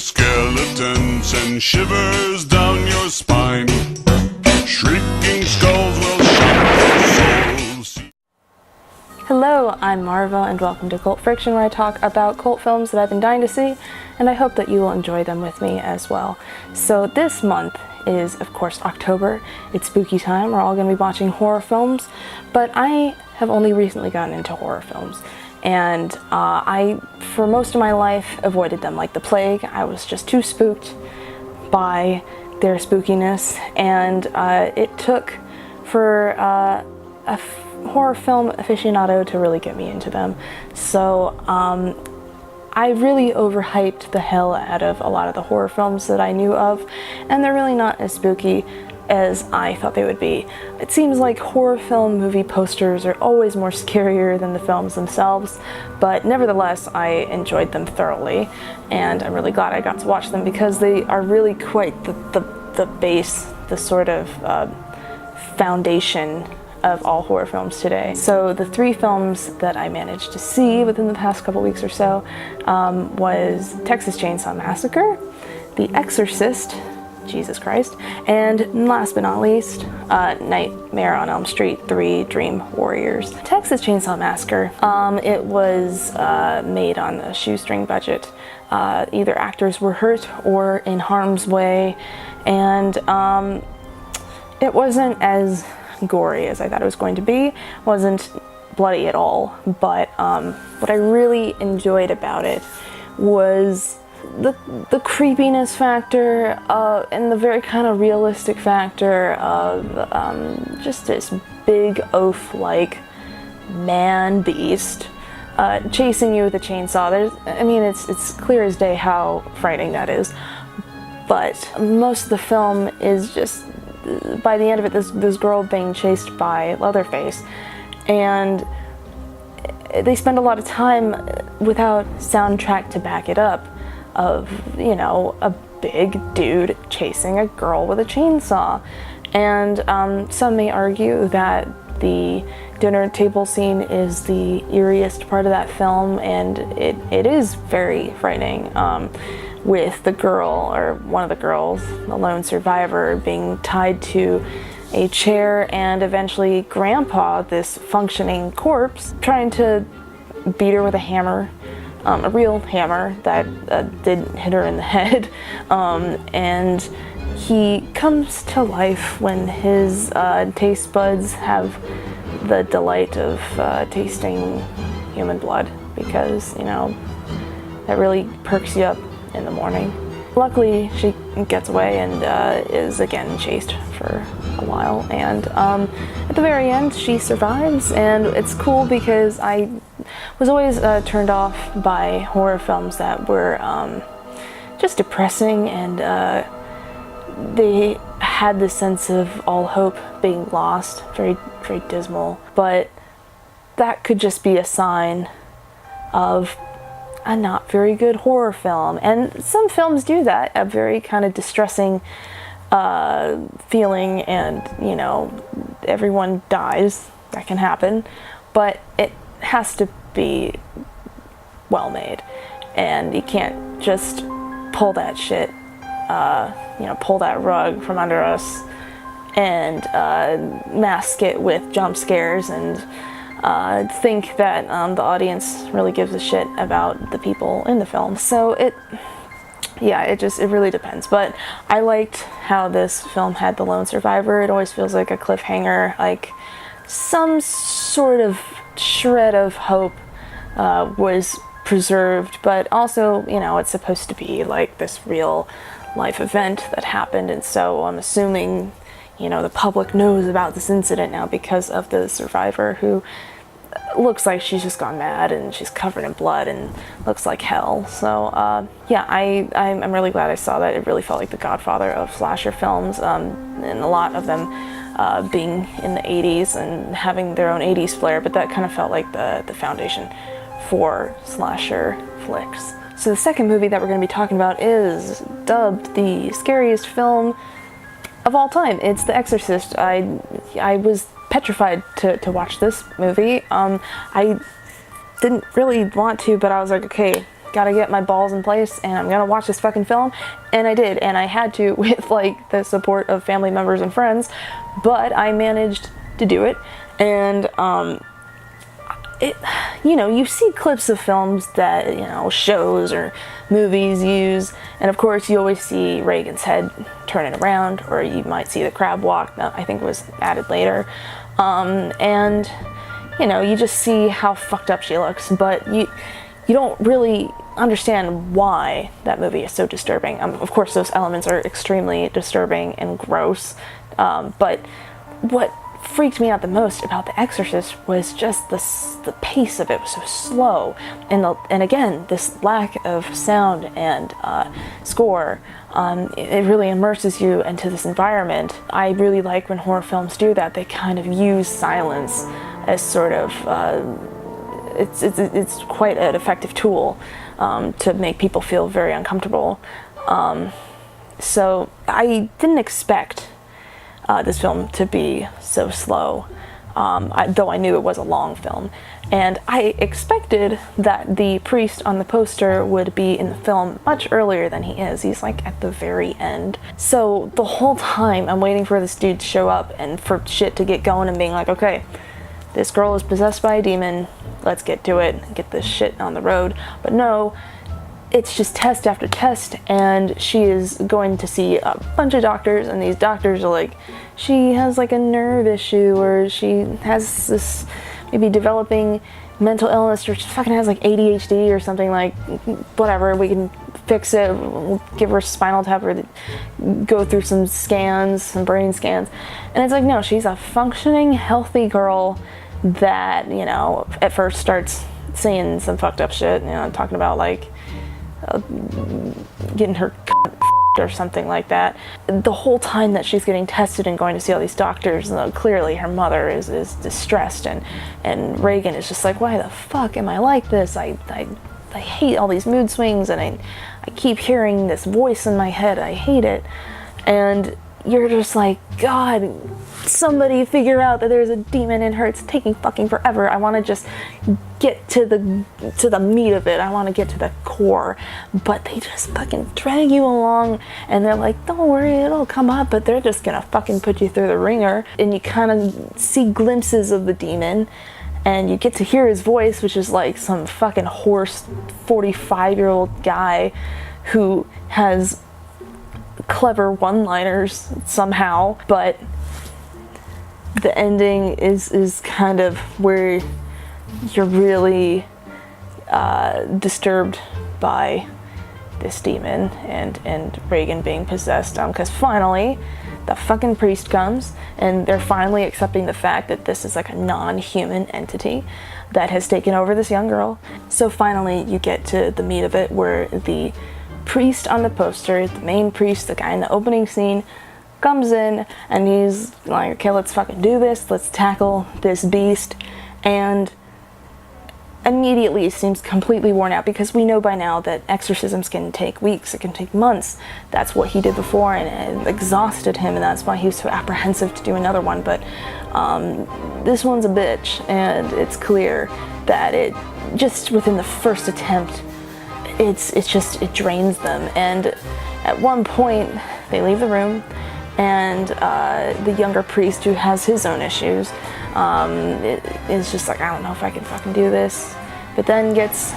skeletons and shivers down your spine. Shrieking skulls will shock your souls. Hello, I'm Marva and welcome to Cult Friction, where I talk about cult films that I've been dying to see, and I hope that you will enjoy them with me as well. So this month is, of course, October. It's spooky time. We're all going to be watching horror films, but I have only recently gotten into horror films, and I, for most of my life, avoided them like the plague. I was just too spooked by their spookiness, and it took for a horror film aficionado to really get me into them. So I really overhyped the hell out of a lot of the horror films that I knew of, and they're really not as spooky as I thought they would be. It seems like horror film movie posters are always more scarier than the films themselves, but nevertheless I enjoyed them thoroughly, and I'm really glad I got to watch them because they are really quite the base, the sort of foundation of all horror films today. So the three films that I managed to see within the past couple weeks or so was Texas Chainsaw Massacre, The Exorcist, Jesus Christ, and last but not least, Nightmare on Elm Street 3 Dream Warriors. Texas Chainsaw Massacre, it was made on a shoestring budget. Either actors were hurt or in harm's way, and it wasn't as gory as I thought it was going to be. It wasn't bloody at all, but what I really enjoyed about it was the creepiness factor and the very kind of realistic factor of just this big oaf-like man beast chasing you with a chainsaw. It's clear as day how frightening that is, but most of the film is just, by the end of it, this girl being chased by Leatherface, and they spend a lot of time without soundtrack to back it up, of, you know, a big dude chasing a girl with a chainsaw. And some may argue that the dinner table scene is the eeriest part of that film, and it is very frightening, with the girl, or one of the girls, the lone survivor, being tied to a chair, and eventually Grandpa, this functioning corpse, trying to beat her with a hammer, a real hammer that did hit her in the head, and he comes to life when his taste buds have the delight of tasting human blood, because, you know, that really perks you up in the morning. Luckily, she gets away and is again chased for a while, and at the very end she survives, and it's cool because I was always turned off by horror films that were just depressing, and they had this sense of all hope being lost, very, very dismal. But that could just be a sign of a not very good horror film, and some films do that, a very kind of distressing feeling, and, you know, everyone dies, that can happen, but it has to be well made, and you can't just pull that shit, you know, pull that rug from under us and mask it with jump scares and think that the audience really gives a shit about the people in the film. So it really depends. But I liked how this film had the lone survivor. It always feels like a cliffhanger, like some sort of shred of hope was preserved, but also, you know, it's supposed to be like this real life event that happened, and so I'm assuming, you know, the public knows about this incident now because of the survivor, who looks like she's just gone mad, and she's covered in blood and looks like hell. So yeah, I'm really glad I saw that. It really felt like the godfather of slasher films, and a lot of them being in the 80s and having their own 80s flair, but that kind of felt like the foundation for slasher flicks. So the second movie that we're going to be talking about is dubbed the scariest film of all time. It's The Exorcist. I was petrified to watch this movie. I didn't really want to, but I was like, okay, gotta get my balls in place and I'm gonna watch this fucking film. And I did, and I had to with like the support of family members and friends, but I managed to do it. And you see clips of films that, shows or movies use, and of course you always see Reagan's head turning around, or you might see the crab walk. That I think was added later. And you just see how fucked up she looks, but you don't really understand why that movie is so disturbing. Of course those elements are extremely disturbing and gross, but what freaked me out the most about The Exorcist was just the pace of it was so slow, and again, this lack of sound and score. It really immerses you into this environment. I really like when horror films do that. They kind of use silence as sort of it's quite an effective tool to make people feel very uncomfortable. So I didn't expect this film to be so slow, though I knew it was a long film. And I expected that the priest on the poster would be in the film much earlier than he is. He's like at the very end. So the whole time I'm waiting for this dude to show up and for shit to get going and being like, okay, this girl is possessed by a demon, let's get to it and get this shit on the road. But no, it's just test after test, and she is going to see a bunch of doctors, and these doctors are like, she has like a nerve issue, or she has this maybe developing mental illness, or she fucking has like ADHD or something, like whatever, we can fix it, we'll give her a spinal tap, or go through some scans, some brain scans. And it's like, no, she's a functioning, healthy girl that, at first starts saying some fucked up shit, talking about like getting her or something like that. The whole time that she's getting tested and going to see all these doctors, clearly her mother is distressed, and Reagan is just like, why the fuck am I like this? I hate all these mood swings, and I keep hearing this voice in my head. I hate it. And you're just like, God, somebody figure out that there's a demon in her. It's taking fucking forever. I want to just get to the meat of it. I want to get to the core. But they just fucking drag you along, and they're like, don't worry, it'll come up, but they're just gonna fucking put you through the ringer. And you kind of see glimpses of the demon, and you get to hear his voice, which is like some fucking hoarse 45-year-old guy who has clever one-liners somehow, but the ending is kind of where you're really disturbed by this demon and Reagan being possessed, because finally the fucking priest comes, and they're finally accepting the fact that this is like a non-human entity that has taken over this young girl. So finally you get to the meat of it, where the priest on the poster, the main priest, the guy in the opening scene, comes in and he's like, okay, let's fucking do this, let's tackle this beast. And immediately seems completely worn out, because we know by now that exorcisms can take weeks, it can take months. That's what he did before, and it exhausted him, and that's why he was so apprehensive to do another one. But this one's a bitch, and it's clear that it just within the first attempt, it drains them. And at one point they leave the room, and the younger priest, who has his own issues, is just like, I don't know if I can fucking do this, but then gets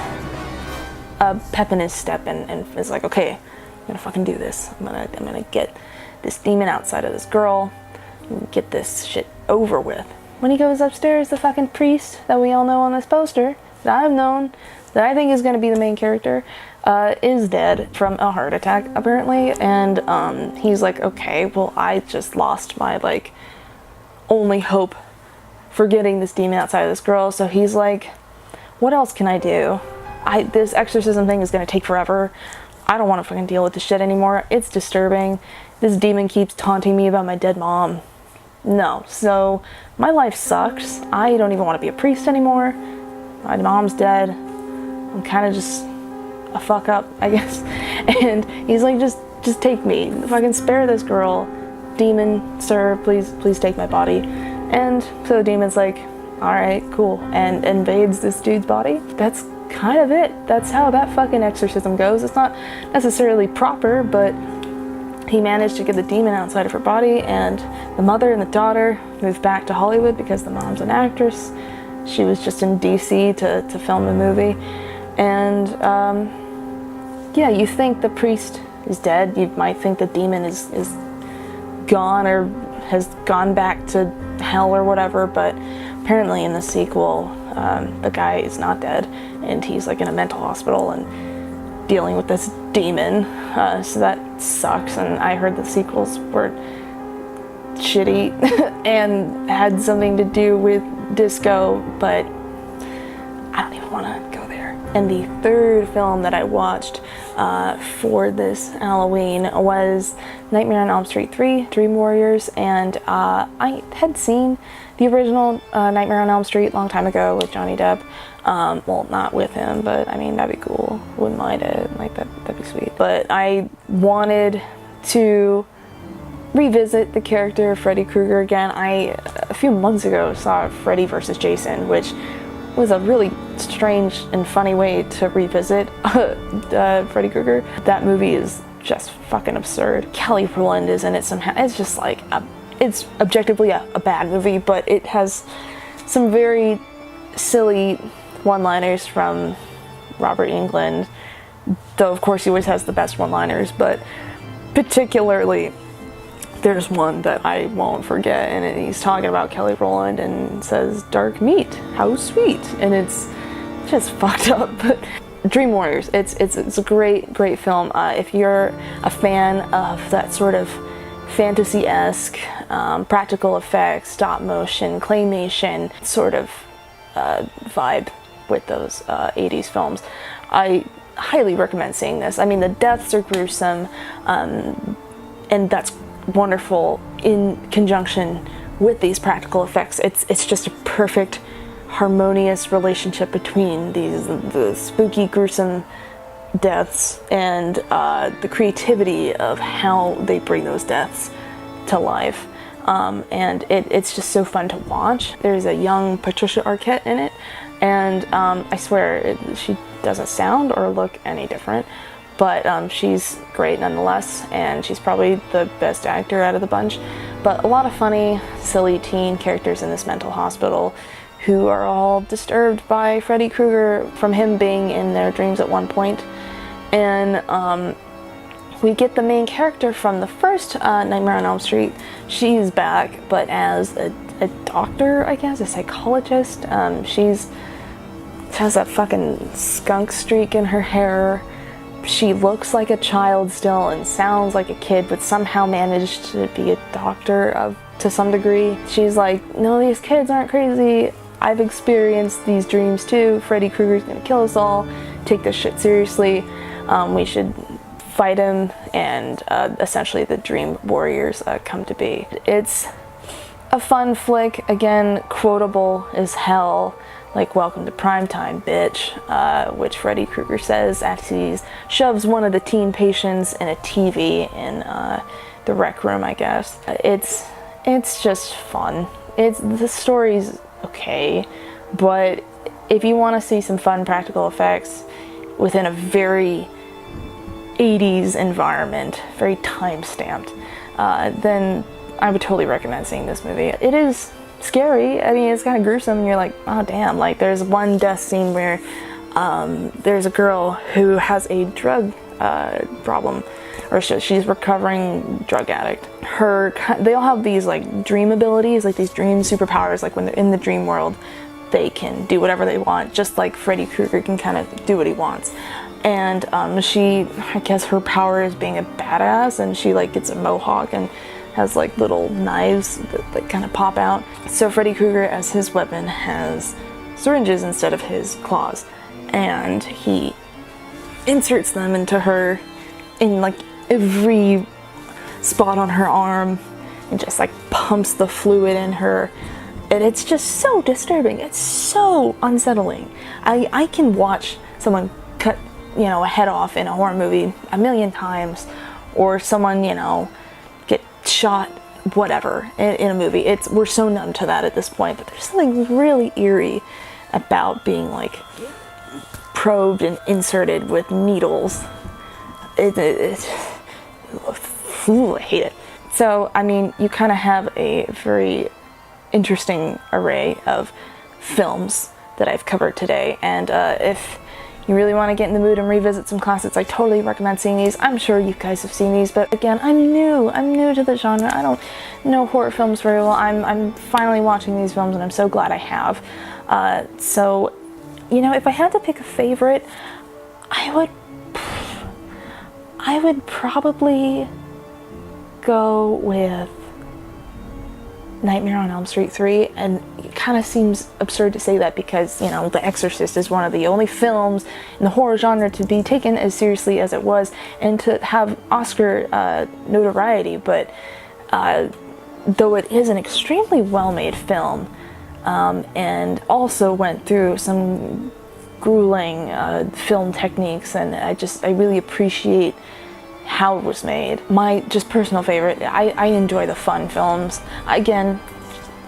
a pep in his step and is like, okay, I'm gonna fucking do this. I'm gonna get this demon outside of this girl and get this shit over with. When he goes upstairs, the fucking priest that we all know on this poster, that I've known, that I think is going to be the main character, is dead from a heart attack, apparently. And he's like, okay, well, I just lost my, like, only hope for getting this demon outside of this girl. So he's like, what else can I do? This exorcism thing is going to take forever. I don't want to fucking deal with this shit anymore. It's disturbing. This demon keeps taunting me about my dead mom. No. So my life sucks. I don't even want to be a priest anymore. My mom's dead. I'm kind of just a fuck up, I guess. And he's like, just take me. Fucking spare this girl. Demon, sir, please take my body. And so the demon's like, alright, cool, and invades this dude's body. That's kind of it. That's how that fucking exorcism goes. It's not necessarily proper, but he managed to get the demon outside of her body, and the mother and the daughter moved back to Hollywood because the mom's an actress. She was just in DC to film the movie. And yeah, you think the priest is dead. You might think the demon is gone or has gone back to hell or whatever, but apparently in the sequel, the guy is not dead, and he's like in a mental hospital and dealing with this demon, so that sucks. And I heard the sequels were shitty and had something to do with disco, but I don't even want to go there. And the third film that I watched for this Halloween was Nightmare on Elm Street 3, Dream Warriors, and I had seen the original Nightmare on Elm Street a long time ago with Johnny Depp. Well, not with him, but I mean, that'd be cool. Wouldn't mind it. Like, that'd be sweet. But I wanted to revisit the character of Freddy Krueger again. A few months ago, saw Freddy vs. Jason, which was a really strange and funny way to revisit Freddy Krueger. That movie is just fucking absurd. Kelly Rowland is in it somehow. It's just like, it's objectively a bad movie, but it has some very silly one-liners from Robert Englund, though of course he always has the best one-liners, but particularly there's one that I won't forget, and he's talking about Kelly Rowland and says, "Dark meat, how sweet," and it's just fucked up. But Dream Warriors, it's a great film. If you're a fan of that sort of fantasy-esque, practical effects, stop motion, claymation sort of vibe with those 80s films, I highly recommend seeing this. I mean, the deaths are gruesome, and that's wonderful in conjunction with these practical effects. It's just a perfect, harmonious relationship between the spooky, gruesome deaths and the creativity of how they bring those deaths to life. And it's just so fun to watch. There's a young Patricia Arquette in it, and I swear she doesn't sound or look any different, but she's great nonetheless, and she's probably the best actor out of the bunch. But a lot of funny, silly teen characters in this mental hospital who are all disturbed by Freddy Krueger from him being in their dreams at one point. And we get the main character from the first Nightmare on Elm Street. She's back, but as a doctor, I guess, a psychologist. She has that fucking skunk streak in her hair. She looks like a child still and sounds like a kid, but somehow managed to be a doctor to some degree. She's like, "No, these kids aren't crazy. I've experienced these dreams too. Freddy Krueger's gonna kill us all. Take this shit seriously. We should fight him," and essentially the Dream Warriors come to be. It's a fun flick, again, quotable as hell, like "Welcome to Primetime, bitch," which Freddy Krueger says as he shoves one of the teen patients in a TV in the rec room, I guess. It's just fun. The story's okay, but if you want to see some fun practical effects within a very 80s environment, very time-stamped, then I would totally recommend seeing this movie. It is scary. I mean, it's kind of gruesome, and you're like, oh damn. Like, there's one death scene where there's a girl who has a drug problem, or she's recovering drug addict. They all have these like dream abilities, like these dream superpowers. Like when they're in the dream world, they can do whatever they want, just like Freddy Krueger can kind of do what he wants. And I guess her power is being a badass, and she like gets a mohawk and has like little knives that kind of pop out. So Freddy Krueger, as his weapon, has syringes instead of his claws, and he inserts them into her in like every spot on her arm and just like pumps the fluid in her, and it's just so disturbing. It's so unsettling. I can watch someone cut a head off in a horror movie a million times, or someone get shot, whatever, in a movie. We're so numb to that at this point, but there's something really eerie about being like probed and inserted with needles. Ooh, I hate it. So, I mean, you kind of have a very interesting array of films that I've covered today, and if you really want to get in the mood and revisit some classics, I totally recommend seeing these. I'm sure you guys have seen these, but again, I'm new to the genre. I don't know horror films very well. I'm finally watching these films, and I'm so glad I have. So, you know, if I had to pick a favorite, I would probably go with Nightmare on Elm Street 3, and it kind of seems absurd to say that because, you know, The Exorcist is one of the only films in the horror genre to be taken as seriously as it was and to have Oscar notoriety, but though it is an extremely well-made film, and also went through some grueling film techniques, and I really appreciate how it was made. My just personal favorite, I enjoy the fun films. Again,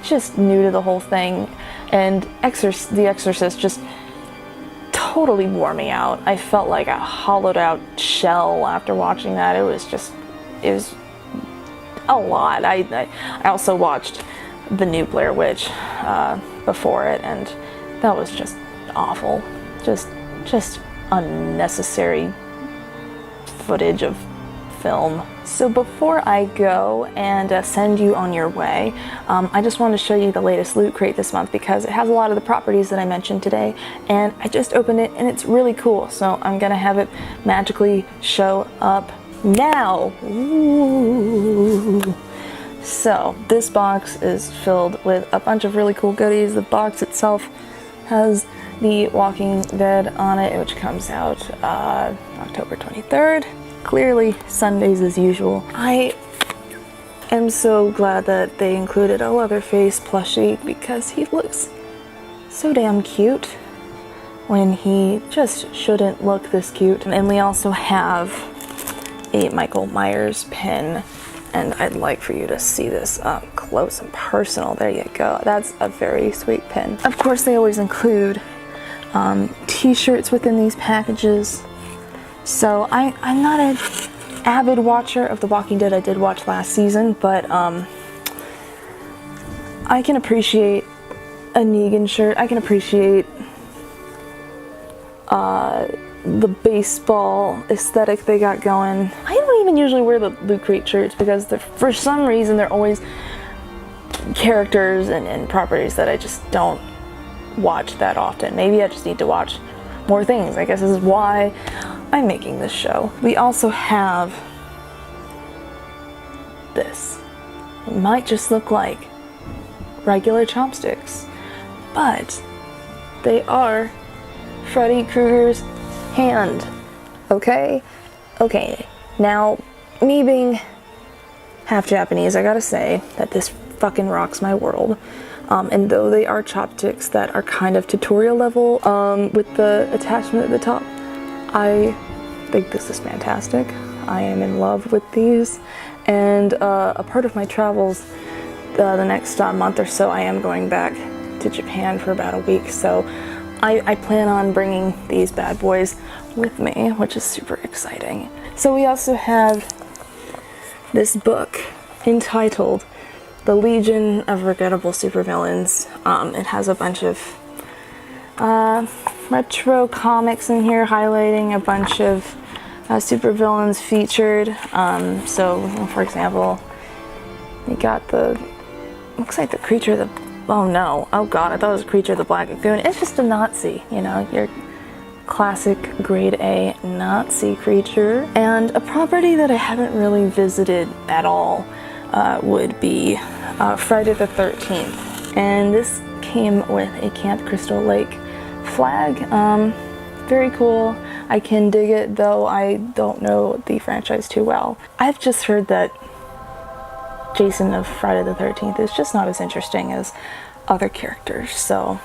just new to the whole thing, and The Exorcist just totally wore me out. I felt like a hollowed out shell after watching that. It was a lot. I also watched the new Blair Witch before it, and that was just awful. Just unnecessary footage of film. So before I go and send you on your way, I just want to show you the latest Loot Crate this month because it has a lot of the properties that I mentioned today, and I just opened it and it's really cool, so I'm gonna have it magically show up now. Ooh. So this box is filled with a bunch of really cool goodies. The box itself has The Walking Dead on it, which comes out October 23rd. Clearly Sundays as usual. I am so glad that they included a Leatherface plushie because he looks so damn cute when he just shouldn't look this cute. And we also have a Michael Myers pin, and I'd like for you to see this up close and personal. There you go. That's a very sweet pin. Of course, they always include t-shirts within these packages. So I'm not an avid watcher of The Walking Dead. I did watch last season, but I can appreciate a Negan shirt. I can appreciate the baseball aesthetic they got going. I don't even usually wear the Loot Crate shirts because for some reason they're always characters and properties that I just don't watch that often. Maybe I just need to watch more things. I guess this is why I'm making this show. We also have this. It might just look like regular chopsticks, but they are Freddy Krueger's hand. Okay? Okay. Now, me being half Japanese, I gotta say that this fucking rocks my world. And though they are chopsticks that are kind of tutorial level with the attachment at the top, I think this is fantastic. I am in love with these, and a part of my travels the next month or so, I am going back to Japan for about a week, so I plan on bringing these bad boys with me, which is super exciting. So we also have this book entitled The Legion of Regrettable Supervillains. It has a bunch of retro comics in here highlighting a bunch of supervillains featured. So, for example, you got looks like the creature of the, oh no, oh god, I thought it was a creature of the Black Lagoon. It's just a Nazi, you know, your classic grade A Nazi creature. And a property that I haven't really visited at all would be Friday the 13th. And this came with a Camp Crystal Lake flag. Very cool. I can dig it, though I don't know the franchise too well. I've just heard that Jason of Friday the 13th is just not as interesting as other characters, so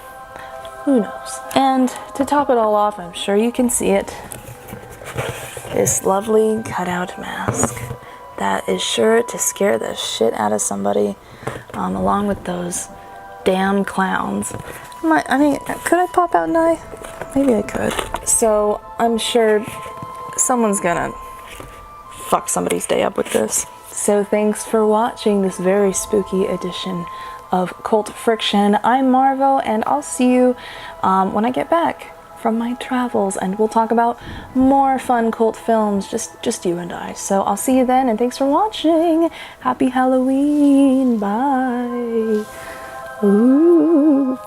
who knows. And to top it all off, I'm sure you can see it, this lovely cutout mask that is sure to scare the shit out of somebody, along with those damn clowns. I mean, could I pop out an eye? Maybe I could. So I'm sure someone's gonna fuck somebody's day up with this. So thanks for watching this very spooky edition of Cult Friction. I'm Marvo, and I'll see you when I get back from my travels, and we'll talk about more fun cult films, just you and I. So I'll see you then, and thanks for watching. Happy Halloween. Bye. Ooh.